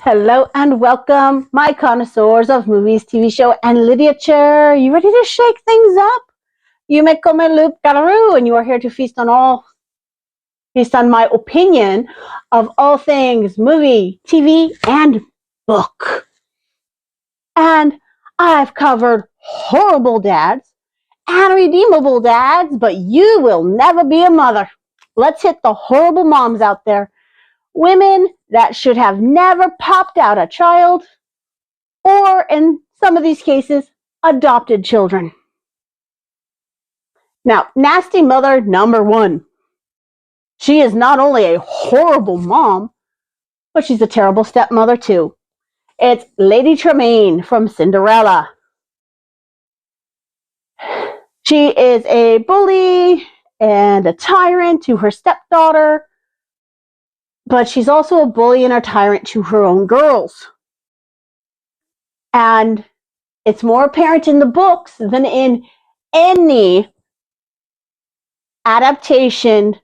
Hello and welcome, my connoisseurs of movies, TV show, and literature. You ready to shake things up? You may come and loop galaroo, and you are here to feast on my opinion of all things movie, TV, and book. And I've covered horrible dads and redeemable dads, but you will never be a mother. Let's hit the horrible moms out there. Women that should have never popped out a child, or in some of these cases, adopted children. Now, nasty mother number one. She is not only a horrible mom, but she's a terrible stepmother too. It's Lady Tremaine from Cinderella. She is a bully and a tyrant to her stepdaughter, but she's also a bully and a tyrant to her own girls. And it's more apparent in the books than in any adaptation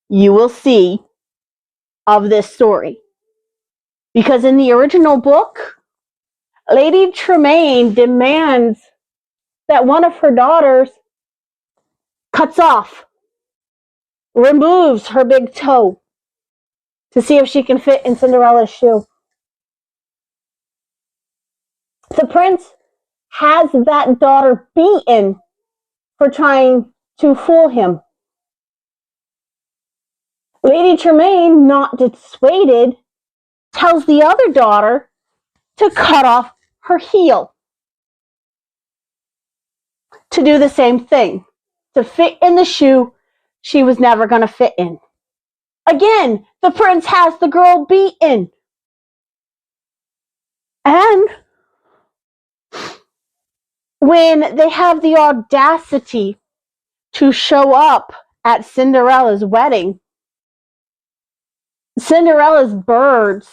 you will see of this story. Because in the original book, Lady Tremaine demands that one of her daughters removes her big toe to see if she can fit in Cinderella's shoe. The prince has that daughter beaten for trying to fool him. Lady Tremaine, not dissuaded, tells the other daughter to cut off her heel. To do the same thing, to fit in the shoe she was never going to fit in. Again, the prince has the girl beaten. And when they have the audacity to show up at Cinderella's wedding, Cinderella's birds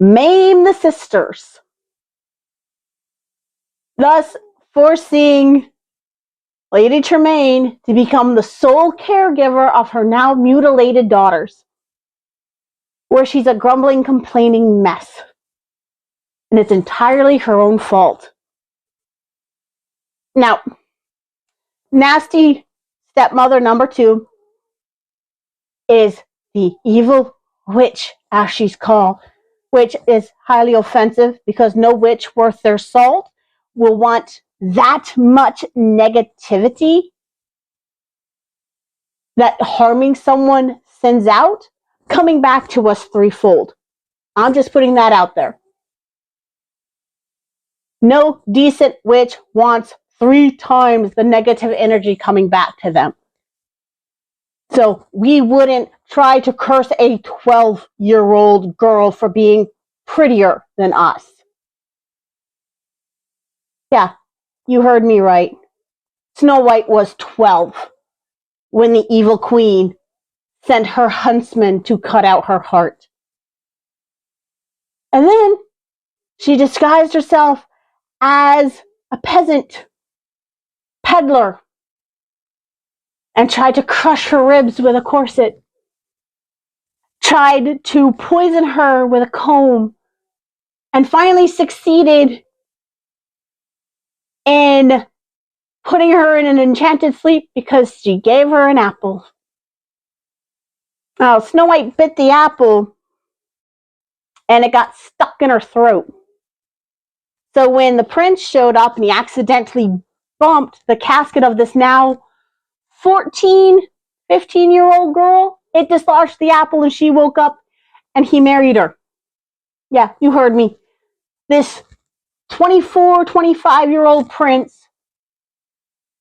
maim the sisters, thus forcing Lady Tremaine to become the sole caregiver of her now mutilated daughters, where she's a grumbling, complaining mess. And it's entirely her own fault. Now, nasty stepmother number two is the evil witch, as she's called, which is highly offensive because no witch worth their salt will want that much negativity that harming someone sends out coming back to us threefold. I'm just putting that out there. No decent witch wants 3 times the negative energy coming back to them. So we wouldn't try to curse a 12-year-old girl for being prettier than us. Yeah, you heard me right. Snow White was 12 when the evil queen sent her huntsman to cut out her heart. And then she disguised herself as a peasant peddler and tried to crush her ribs with a corset, tried to poison her with a comb, and finally succeeded in putting her in an enchanted sleep because she gave her an apple. Now, Snow White bit the apple and it got stuck in her throat. So when the prince showed up and he accidentally bumped the casket of this now 14, 15-year-old girl, it dislodged the apple and she woke up and he married her. Yeah, you heard me. This 24, 25-year-old prince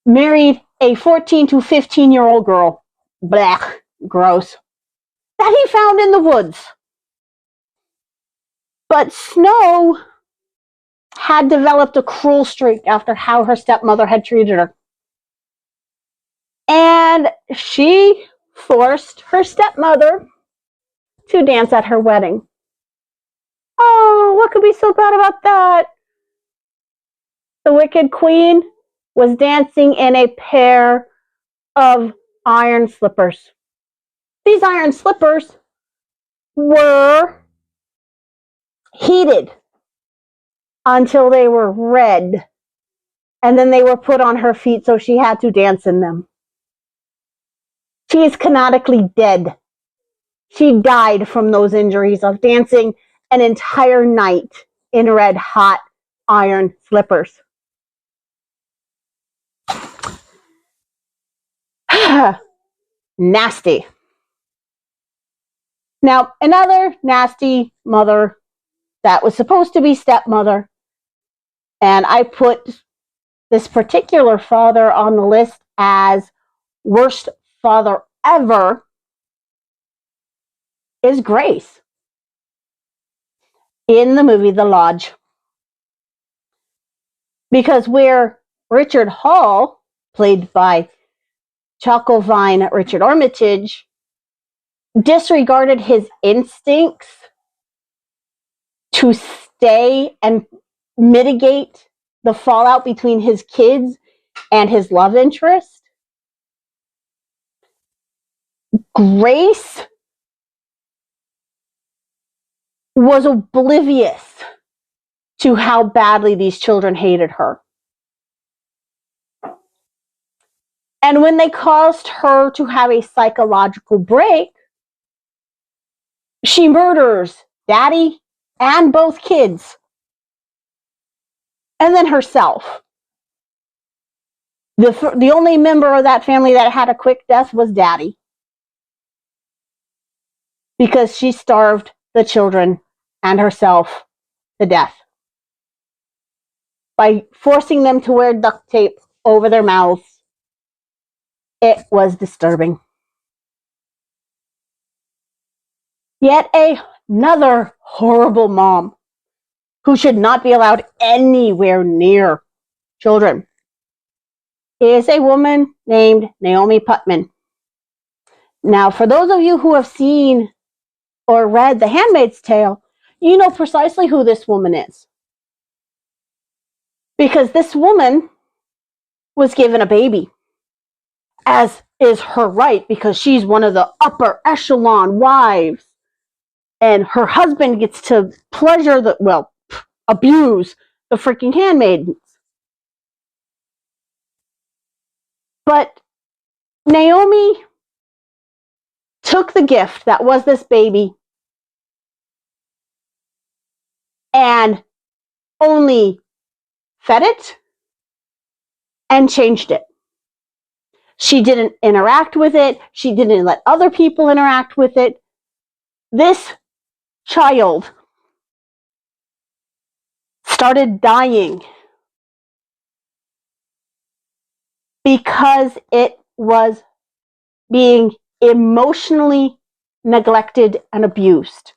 married a 14 to 15-year-old girl. Blech, gross. That he found in the woods. But Snow had developed a cruel streak after how her stepmother had treated her. And she forced her stepmother to dance at her wedding. Oh, what could be so bad about that? The wicked queen was dancing in a pair of iron slippers. These iron slippers were heated until they were red, and then they were put on her feet so she had to dance in them. She is canonically dead. She died from those injuries of dancing an entire night in red hot iron slippers. Nasty. Now, another nasty mother that was supposed to be stepmother, and I put this particular father on the list as worst father ever, is Grace in the movie The Lodge. Because where Richard Hall, played by Choco Vine Richard Armitage, disregarded his instincts to stay and mitigate the fallout between his kids and his love interest, Grace was oblivious to how badly these children hated her. And when they caused her to have a psychological break, she murders Daddy and both kids. And then herself. The only member of that family that had a quick death was Daddy. Because she starved the children and herself to death by forcing them to wear duct tape over their mouths. It was disturbing. Yet another horrible mom who should not be allowed anywhere near children is a woman named Naomi Putman. Now, for those of you who have seen or read The Handmaid's Tale, you know precisely who this woman is. Because this woman was given a baby, as is her right, because she's one of the upper echelon wives, and her husband gets to abuse the freaking handmaidens. But Naomi took the gift that was this baby and only fed it and changed it. She didn't interact with it. She didn't let other people interact with it. This child started dying because it was being emotionally neglected and abused.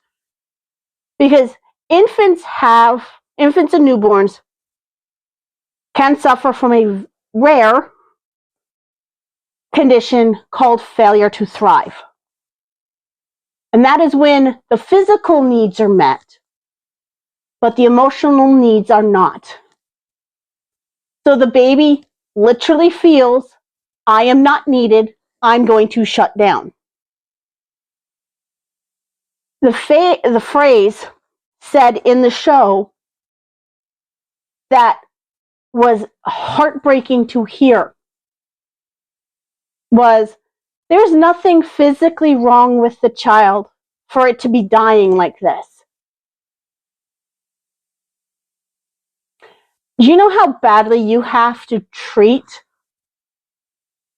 Because infants and newborns can suffer from a rare condition called failure to thrive. And that is when the physical needs are met, but the emotional needs are not. So the baby literally feels, I am not needed, I'm going to shut down. The phrase said in the show that was heartbreaking to hear was, there's nothing physically wrong with the child for it to be dying like this. Do you know how badly you have to treat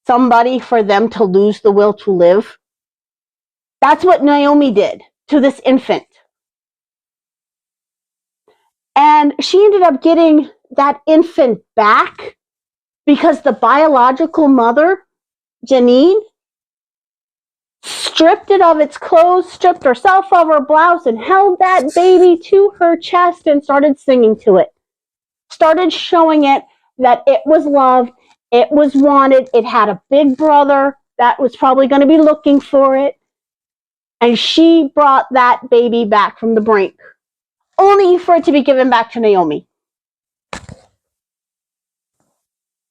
somebody for them to lose the will to live? That's what Naomi did to this infant. And she ended up getting that infant back because the biological mother, Janine, stripped it of its clothes, stripped herself of her blouse, and held that baby to her chest and started singing to it. Started showing it that it was loved, it was wanted, it had a big brother that was probably going to be looking for it. And she brought that baby back from the brink, only for it to be given back to Naomi.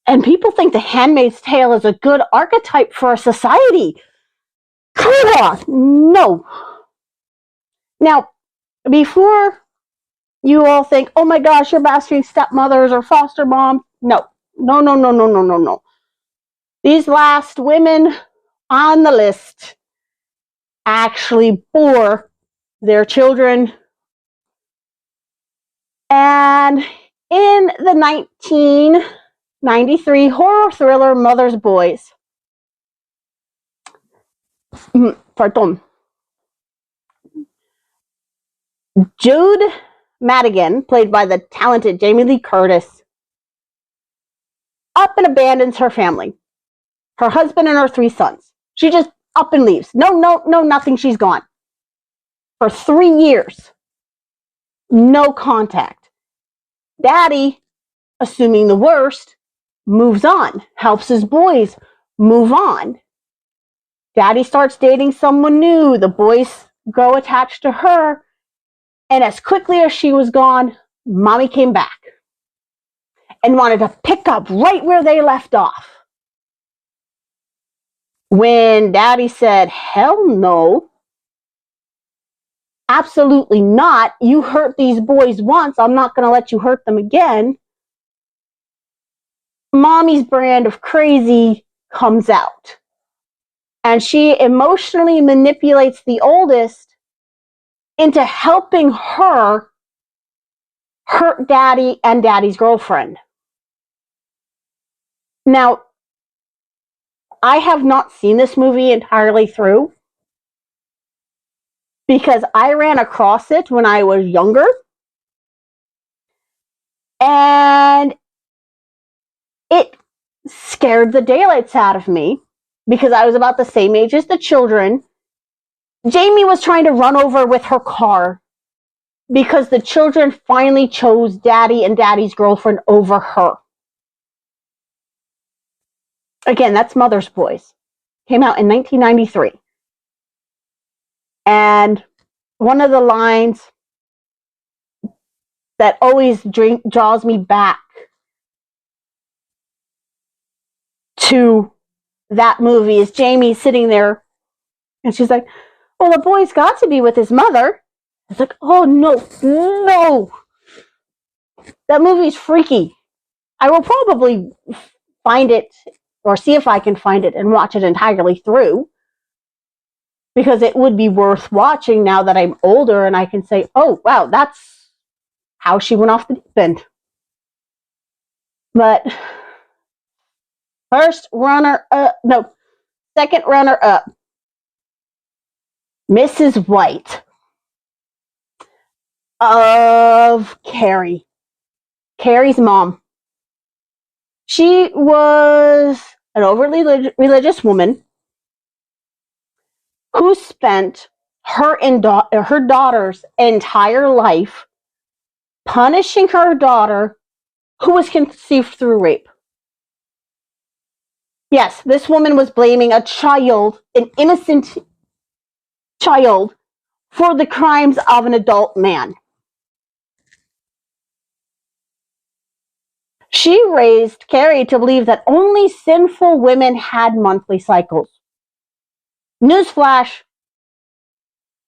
And people think The Handmaid's Tale is a good archetype for a society. Come on, no. Now, before You all think, oh my gosh, you're bashing stepmothers or foster moms. No, no, no, no, no, no, no, no. These last women on the list actually bore their children. And in the 1993 horror thriller Mother's Boys, pardon, Jude Madigan, played by the talented Jamie Lee Curtis, up and abandons her family, her husband and her 3 sons. She just up and leaves. No, nothing. She's gone. For 3 years, no contact. Daddy, assuming the worst, moves on, helps his boys move on. Daddy starts dating someone new. The boys grow attached to her. And as quickly as she was gone, Mommy came back and wanted to pick up right where they left off. When Daddy said, hell no, absolutely not. You hurt these boys once. I'm not going to let you hurt them again. Mommy's brand of crazy comes out. And she emotionally manipulates the oldest into helping her hurt Daddy and Daddy's girlfriend. Now, I have not seen this movie entirely through because I ran across it when I was younger. And it scared the daylights out of me because I was about the same age as the children. Jamie was trying to run over with her car because the children finally chose Daddy and Daddy's girlfriend over her. Again, that's Mother's Boys. Came out in 1993. And one of the lines that always draws me back to that movie is Jamie sitting there and she's like, well, the boy's got to be with his mother. It's like, oh, no. That movie's freaky. I will probably find it or see if I can find it and watch it entirely through because it would be worth watching now that I'm older and I can say, oh, wow, that's how she went off the deep end. But second runner up, Mrs. White of Carrie. Carrie's mom. She was an overly religious woman who spent her daughter's entire life punishing her daughter who was conceived through rape. Yes, this woman was blaming a child, an innocent child, for the crimes of an adult man. She raised Carrie to believe that only sinful women had monthly cycles. Newsflash,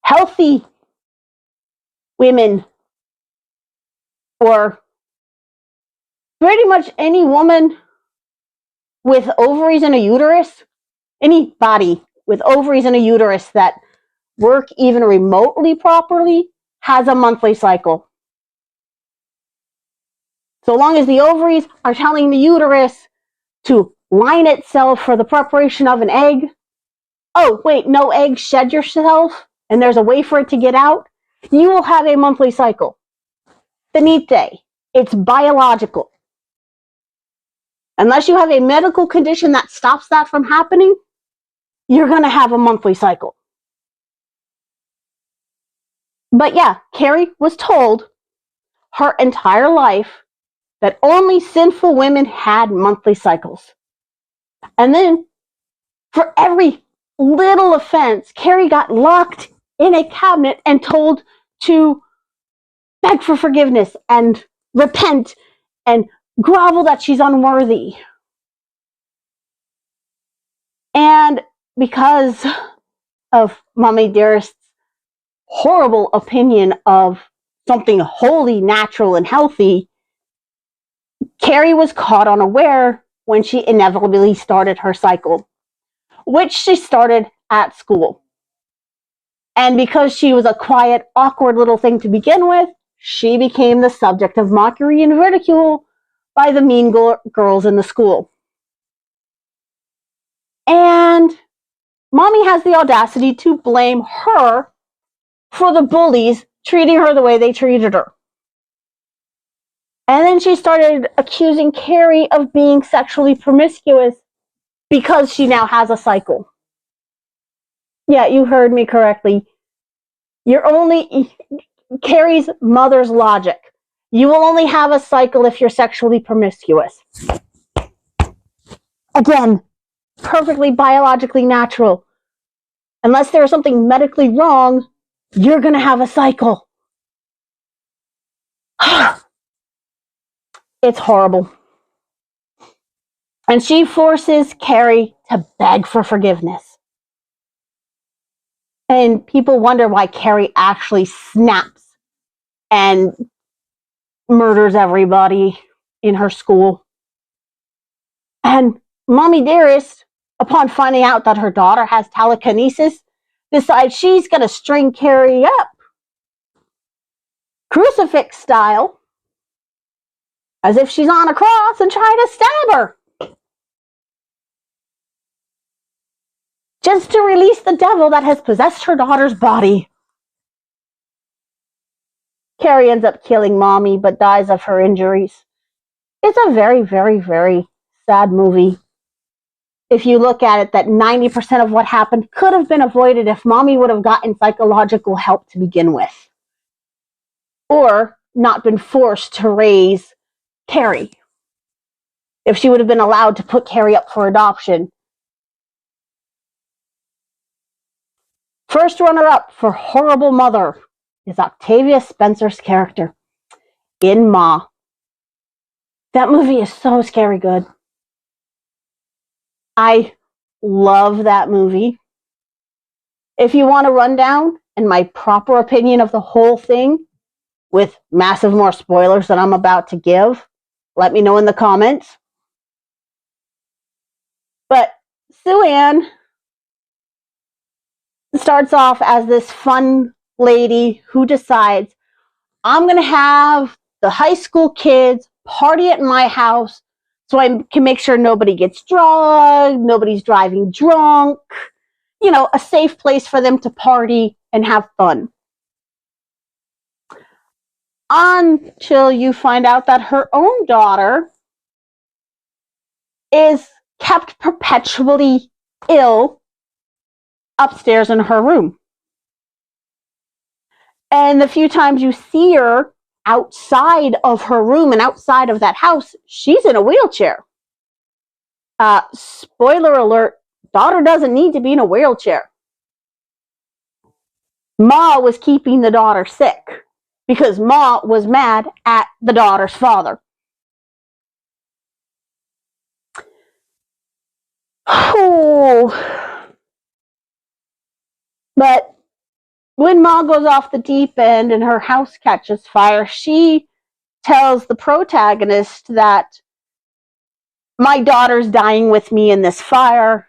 healthy women, or pretty much any woman with ovaries and a uterus, any body with ovaries and a uterus that work even remotely properly has a monthly cycle. So long as the ovaries are telling the uterus to line itself for the preparation of an egg. Oh, wait, no egg, shed yourself, and there's a way for it to get out. You will have a monthly cycle. Finite. It's biological. Unless you have a medical condition that stops that from happening, you're going to have a monthly cycle. But yeah, Carrie was told her entire life that only sinful women had monthly cycles. And then, for every little offense, Carrie got locked in a cabinet and told to beg for forgiveness and repent and grovel that she's unworthy. And because of Mommy Dearest's horrible opinion of something wholly natural and healthy, Carrie was caught unaware when she inevitably started her cycle, which she started at school. And because she was a quiet, awkward little thing to begin with, she became the subject of mockery and ridicule by the mean girls in the school. And Mommy has the audacity to blame her for the bullies treating her the way they treated her. And then she started accusing Carrie of being sexually promiscuous because she now has a cycle. Yeah, you heard me correctly. Carrie's mother's logic. You will only have a cycle if you're sexually promiscuous. Again, perfectly biologically natural. Unless there is something medically wrong, you're going to have a cycle. It's horrible. And she forces Carrie to beg for forgiveness. And people wonder why Carrie actually snaps and murders everybody in her school. And Mommy Dearest, upon finding out that her daughter has telekinesis, decides she's going to string Carrie up, crucifix style, as if she's on a cross, and try to stab her. Just to release the devil that has possessed her daughter's body. Carrie ends up killing Mommy, but dies of her injuries. It's a very, very, very sad movie. If you look at it, that 90% of what happened could have been avoided if Mommy would have gotten psychological help to begin with. Or not been forced to raise Carrie. If she would have been allowed to put Carrie up for adoption. First runner-up for Horrible Mother is Octavia Spencer's character in Ma. That movie is so scary good. I love that movie. If you want a rundown and my proper opinion of the whole thing, with massive more spoilers that I'm about to give, let me know in the comments. But Sue Ann starts off as this fun lady who decides, I'm going to have the high school kids party at my house so I can make sure nobody gets drugged, nobody's driving drunk, a safe place for them to party and have fun. Until you find out that her own daughter is kept perpetually ill upstairs in her room. And the few times you see her outside of her room and outside of that house, she's in a wheelchair. Spoiler alert, daughter doesn't need to be in a wheelchair. Ma was keeping the daughter sick because Ma was mad at the daughter's father. Oh. But when Ma goes off the deep end and her house catches fire, she tells the protagonist that my daughter's dying with me in this fire,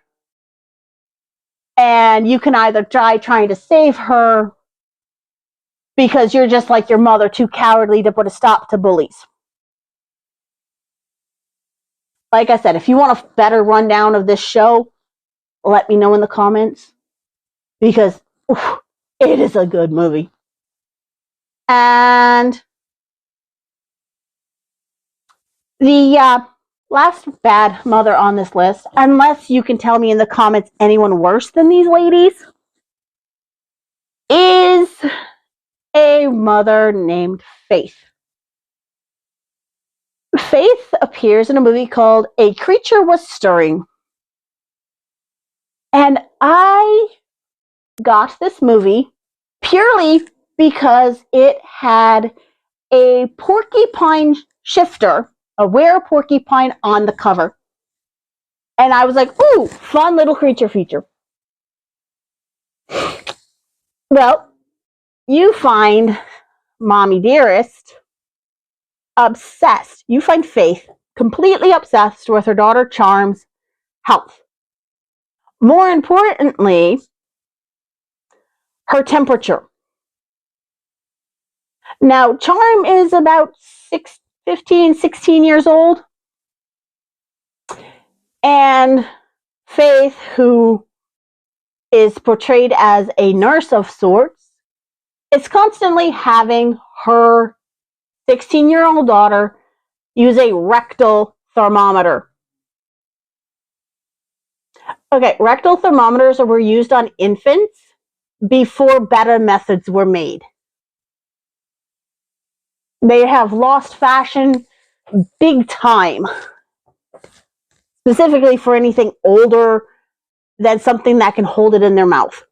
and you can either try trying to save her because you're just like your mother, too cowardly to put a stop to bullies. Like I said, if you want a better rundown of this show, let me know in the comments, because it is a good movie. And the last bad mother on this list, unless you can tell me in the comments anyone worse than these ladies, is a mother named Faith. Faith appears in a movie called A Creature Was Stirring. And I got this movie purely because it had a porcupine shifter, a rare porcupine on the cover. And I was like, ooh, fun little creature feature. Well, you find Mommy Dearest, obsessed. You find Faith completely obsessed with her daughter Charm's health. More importantly, her temperature. Now, Charm is about 15, 16 years old. And Faith, who is portrayed as a nurse of sorts, is constantly having her 16-year-old daughter use a rectal thermometer. Okay, rectal thermometers were used on infants before better methods were made. They have lost fashion big time, specifically for anything older than something that can hold it in their mouth.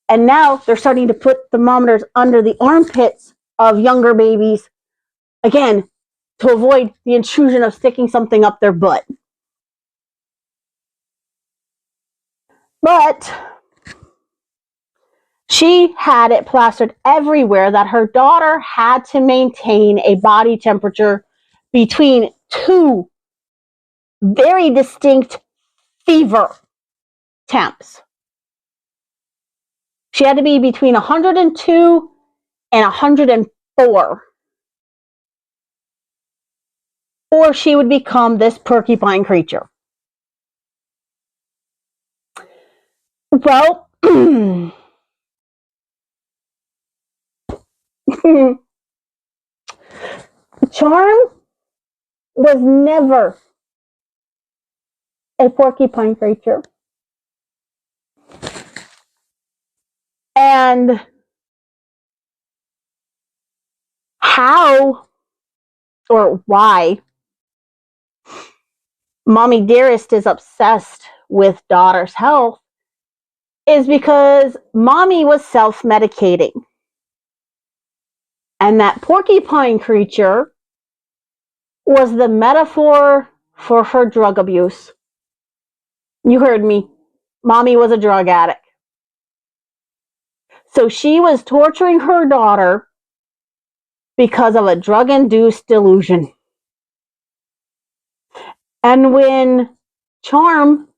And now they're starting to put thermometers under the armpits of younger babies, again, to avoid the intrusion of sticking something up their butt. But she had it plastered everywhere that her daughter had to maintain a body temperature between two very distinct fever temps. She had to be between 102 and 104, or she would become this porcupine creature. Well, Charm was never a porcupine creature. And how or why Mommy Dearest is obsessed with daughter's health is because Mommy was self-medicating. And that porcupine creature was the metaphor for her drug abuse. You heard me. Mommy was a drug addict. So she was torturing her daughter because of a drug-induced delusion. And when Charm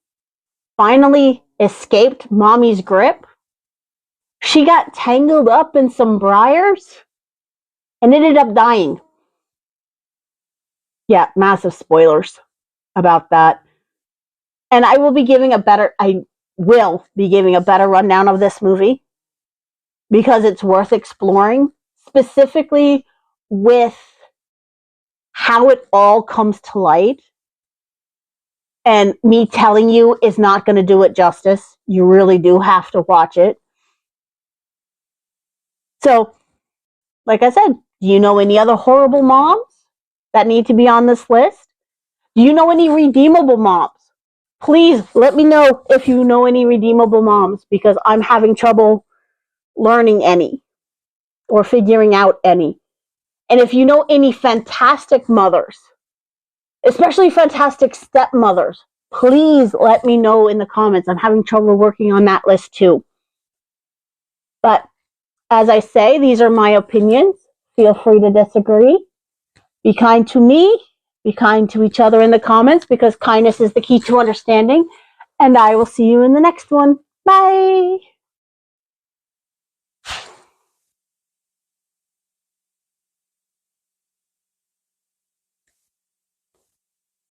finally escaped Mommy's grip, she got tangled up in some briars and ended up dying. Yeah, massive spoilers about that. And I will be giving a better rundown of this movie because it's worth exploring, specifically with how it all comes to light. And me telling you is not going to do it justice. You really do have to watch it. So, like I said, do you know any other horrible moms that need to be on this list? Do you know any redeemable moms? Please let me know if you know any redeemable moms, because I'm having trouble learning any or figuring out any. And if you know any fantastic mothers, especially fantastic stepmothers, please let me know in the comments. I'm having trouble working on that list too. But as I say, these are my opinions. Feel free to disagree. Be kind to me. Be kind to each other in the comments, because kindness is the key to understanding. And I will see you in the next one. Bye.